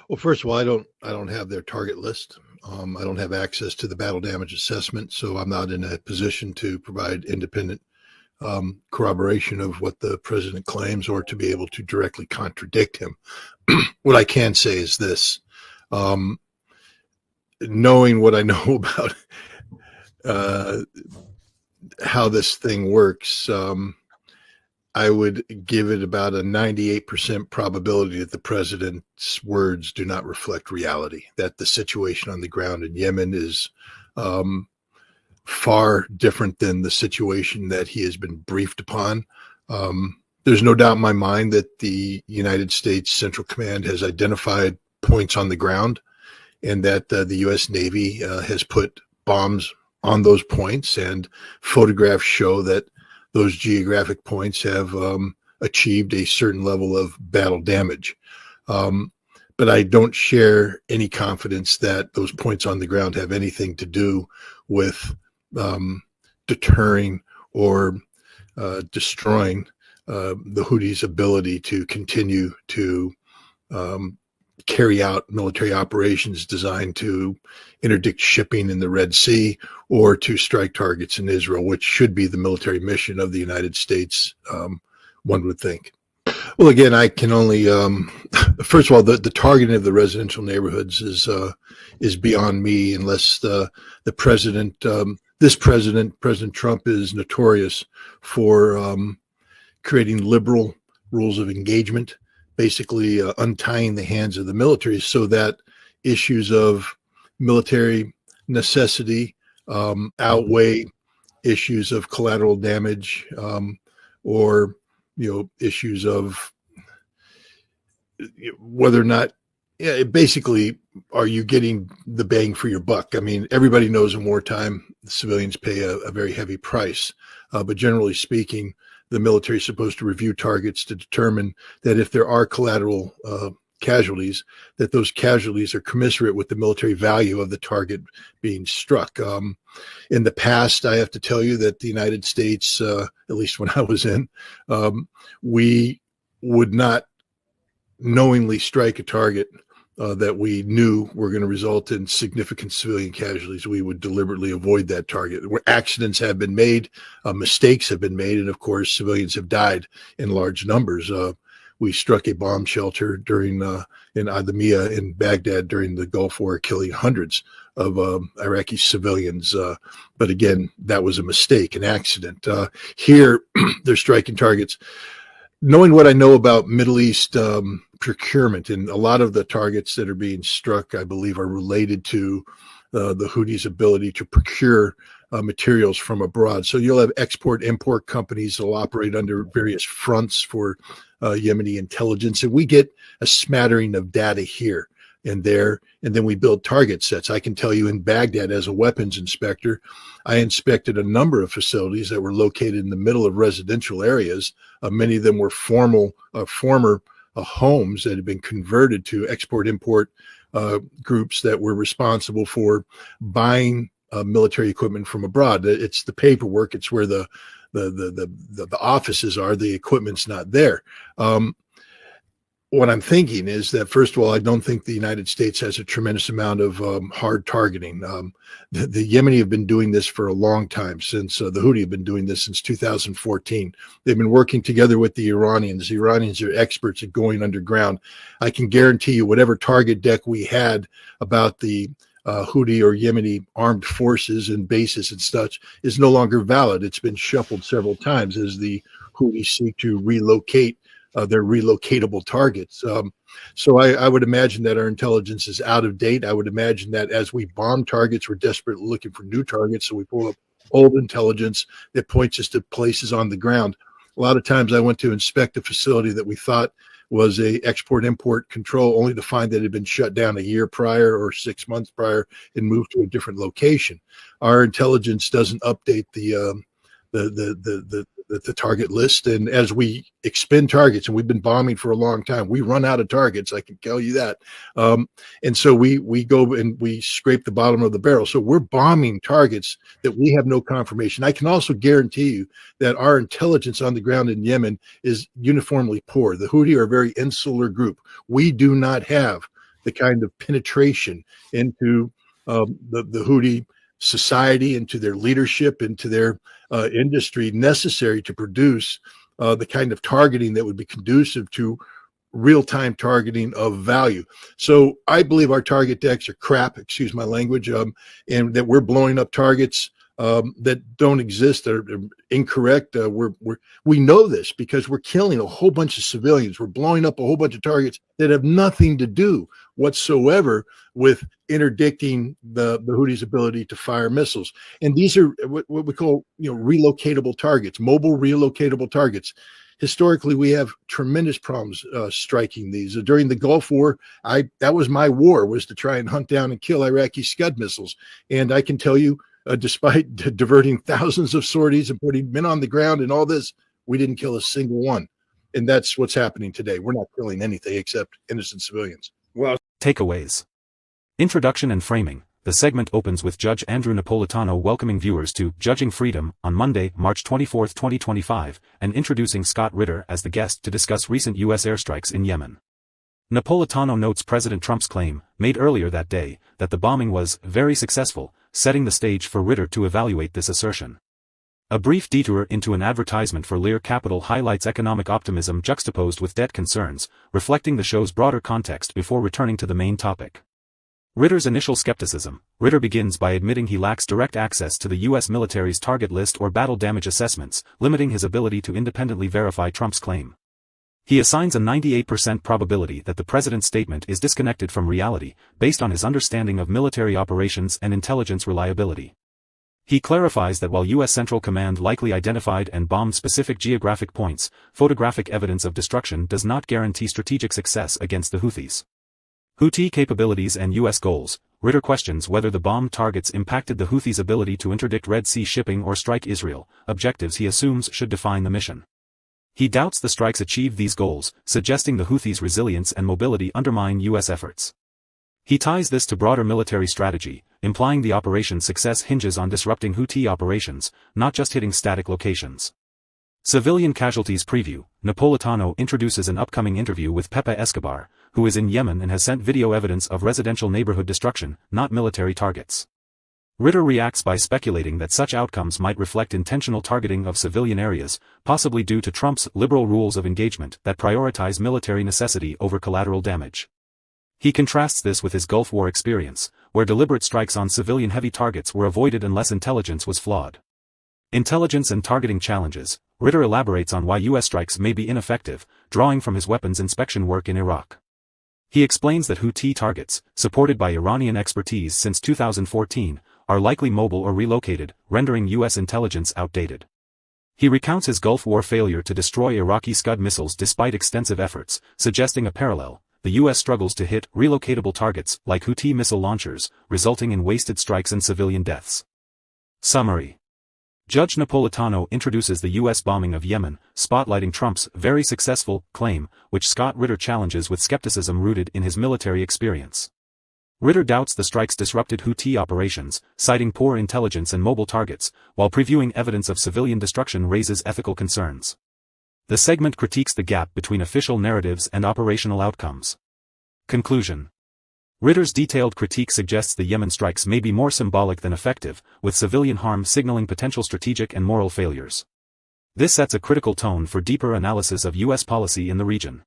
Well, first of all, I don't have their target list. I don't have access to the battle damage assessment, so I'm not in a position to provide independent corroboration of what the president claims or to be able to directly contradict him. What I can say is this: um, knowing what I know about uh, how this thing works, I would give it about a 98% probability that the president's words do not reflect reality, that the situation on the ground in Yemen is far different than the situation that he has been briefed upon. There's no doubt in my mind that the United States Central Command has identified points on the ground and that the U.S. Navy has put bombs on those points, and photographs show that those geographic points have achieved a certain level of battle damage. But I don't share any confidence that those points on the ground have anything to do with deterring or destroying the Houthis' ability to continue to carry out military operations designed to interdict shipping in the Red Sea or to strike targets in Israel, which should be the military mission of the United States, one would think. Well, again, I can only, first of all, the targeting of the residential neighborhoods is beyond me, unless the president, President Trump, is notorious for creating liberal rules of engagement, basically untying the hands of the military so that issues of military necessity outweigh issues of collateral damage or issues of whether or not, basically, are you getting the bang for your buck? I mean, everybody knows in wartime, civilians pay a very heavy price, but generally speaking, the military is supposed to review targets to determine that if there are collateral casualties, that those casualties are commensurate with the military value of the target being struck. In the past, I have to tell you that the United States, at least when I was in, we would not knowingly strike a target that we knew were going to result in significant civilian casualties. We would deliberately avoid that target. Where accidents have been made, mistakes have been made, and of course, civilians have died in large numbers. We struck a bomb shelter during in Adamiyah in Baghdad during the Gulf War, killing hundreds of Iraqi civilians. But again, that was a mistake, an accident. Here, they're striking targets. Knowing what I know about Middle East procurement, and a lot of the targets that are being struck, I believe, are related to the Houthis' ability to procure materials from abroad. So you'll have export-import companies that will operate under various fronts for Yemeni intelligence, and we get a smattering of data here and there, and then we build target sets. I can tell you in Baghdad, as a weapons inspector, I inspected a number of facilities that were located in the middle of residential areas. Many of them were former homes that had been converted to export-import groups that were responsible for buying military equipment from abroad. It's the paperwork. It's where the offices are. The equipment's not there. What I'm thinking is that, first of all, I don't think the United States has a tremendous amount of hard targeting. The Yemeni have been doing this for a long time, since the Houthi have been doing this since 2014. They've been working together with the Iranians. The Iranians are experts at going underground. I can guarantee you whatever target deck we had about the Houthi or Yemeni armed forces and bases and such is no longer valid. It's been shuffled several times as the Houthis seek to relocate their relocatable targets. So I would imagine that our intelligence is out of date. I would imagine that as we bomb targets, we're desperately looking for new targets. So we pull up old intelligence that points us to places on the ground. A lot of times I went to inspect a facility that we thought was a export-import control, only to find that it had been shut down a year prior or 6 months prior and moved to a different location. Our intelligence doesn't update the target list, and as we expend targets, and we've been bombing for a long time, we run out of targets, I can tell you that. And so we go and we scrape the bottom of the barrel. So we're bombing targets that we have no confirmation. I can also guarantee you that our intelligence on the ground in Yemen is uniformly poor. The Houthi are a very insular group. We do not have the kind of penetration into the Houthi society, into their leadership, into their industry necessary to produce the kind of targeting that would be conducive to real-time targeting of value. So I believe our target decks are crap, excuse my language, and that we're blowing up targets that don't exist, that are incorrect. We know this because we're killing a whole bunch of civilians. We're blowing up a whole bunch of targets that have nothing to do whatsoever with interdicting the Houthis' ability to fire missiles. And these are what we call, relocatable targets, mobile relocatable targets. Historically, we have tremendous problems striking these. During the Gulf War, that was my war, was to try and hunt down and kill Iraqi Scud missiles. And I can tell you, despite diverting thousands of sorties and putting men on the ground and all this, we didn't kill a single one. And that's what's happening today. We're not killing anything except innocent civilians. Well, takeaways. Introduction and framing. The segment opens with Judge Andrew Napolitano welcoming viewers to Judging Freedom on Monday, March 24, 2025, and introducing Scott Ritter as the guest to discuss recent U.S. airstrikes in Yemen. Napolitano notes President Trump's claim, made earlier that day, that the bombing was very successful, setting the stage for Ritter to evaluate this assertion. A brief detour into an advertisement for Lear Capital highlights economic optimism juxtaposed with debt concerns, reflecting the show's broader context before returning to the main topic. Ritter's initial skepticism. Ritter begins by admitting he lacks direct access to the U.S. military's target list or battle damage assessments, limiting his ability to independently verify Trump's claim. He assigns a 98% probability that the president's statement is disconnected from reality, based on his understanding of military operations and intelligence reliability. He clarifies that while U.S. Central Command likely identified and bombed specific geographic points, photographic evidence of destruction does not guarantee strategic success against the Houthis. Houthi capabilities and U.S. goals. Ritter questions whether the bombed targets impacted the Houthis' ability to interdict Red Sea shipping or strike Israel, objectives he assumes should define the mission. He doubts the strikes achieved these goals, suggesting the Houthis' resilience and mobility undermine U.S. efforts. He ties this to broader military strategy, implying the operation's success hinges on disrupting Houthi operations, not just hitting static locations. Civilian casualties preview. Napolitano introduces an upcoming interview with Pepe Escobar, who is in Yemen and has sent video evidence of residential neighborhood destruction, not military targets. Ritter reacts by speculating that such outcomes might reflect intentional targeting of civilian areas, possibly due to Trump's liberal rules of engagement that prioritize military necessity over collateral damage. He contrasts this with his Gulf War experience, where deliberate strikes on civilian-heavy targets were avoided unless intelligence was flawed. Intelligence and targeting challenges. Ritter elaborates on why U.S. strikes may be ineffective, drawing from his weapons inspection work in Iraq. He explains that Houthi targets, supported by Iranian expertise since 2014, are likely mobile or relocated, rendering U.S. intelligence outdated. He recounts his Gulf War failure to destroy Iraqi Scud missiles despite extensive efforts, suggesting a parallel. The U.S. struggles to hit relocatable targets like Houthi missile launchers, resulting in wasted strikes and civilian deaths. Summary. Judge Napolitano introduces the U.S. bombing of Yemen, spotlighting Trump's very successful claim, which Scott Ritter challenges with skepticism rooted in his military experience. Ritter doubts the strikes disrupted Houthi operations, citing poor intelligence and mobile targets, while previewing evidence of civilian destruction raises ethical concerns. The segment critiques the gap between official narratives and operational outcomes. Conclusion. Ritter's detailed critique suggests the Yemen strikes may be more symbolic than effective, with civilian harm signaling potential strategic and moral failures. This sets a critical tone for deeper analysis of U.S. policy in the region.